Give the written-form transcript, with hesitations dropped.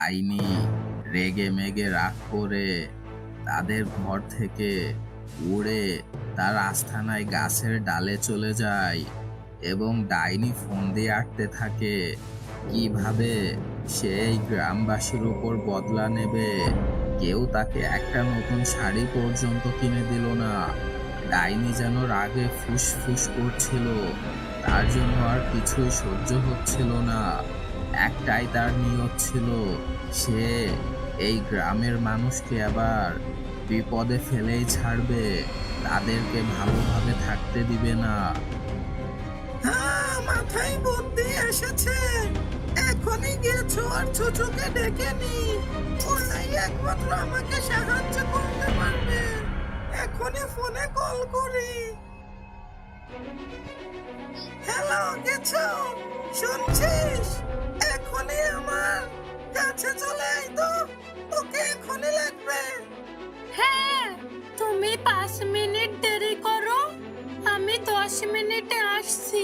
ডাইনি রেগে মেগে রাগ করে তাদের ঘর থেকে উড়ে তার আস্তানায় গাছের ডালে চলে যায় এবং ডাইনি ফোন দিয়ে আটতে থাকে কিভাবে সে এই গ্রামবাসীর উপর বদলা নেবে। কেউ তাকে একটা নতুন শাড়ি পর্যন্ত কিনে দিল না। ডাইনি যেন রাগে ফুসফুস করছিল, তার জন্য আর কিছুই সহ্য হচ্ছিল না। একটাই তার নিয়ত ছিল, সে এই গ্রামের মানুষকে আবার বিপদে ফেলেই ছাড়বে, তাদেরকে ভালোভাবে থাকতে দিবে না। হ্যাঁ, মাথায় বুদ্ধি এসেছে। এখনই গিয়ে ছোঁয়ার ছুচুকে ডেকে নি। ওরাই একমাত্র আমাকে সাহায্য করতে পারবে। এখনই ফোনে কল করি। হ্যালো, গেছো? শুনছিস? এখনই আমার কাছে চলে আয় তো। তোকে এখনই লাগবে। হ্যাঁ, তুমি 5 মিনিট দেরি করো, আমি 10 মিনিটে আসছি।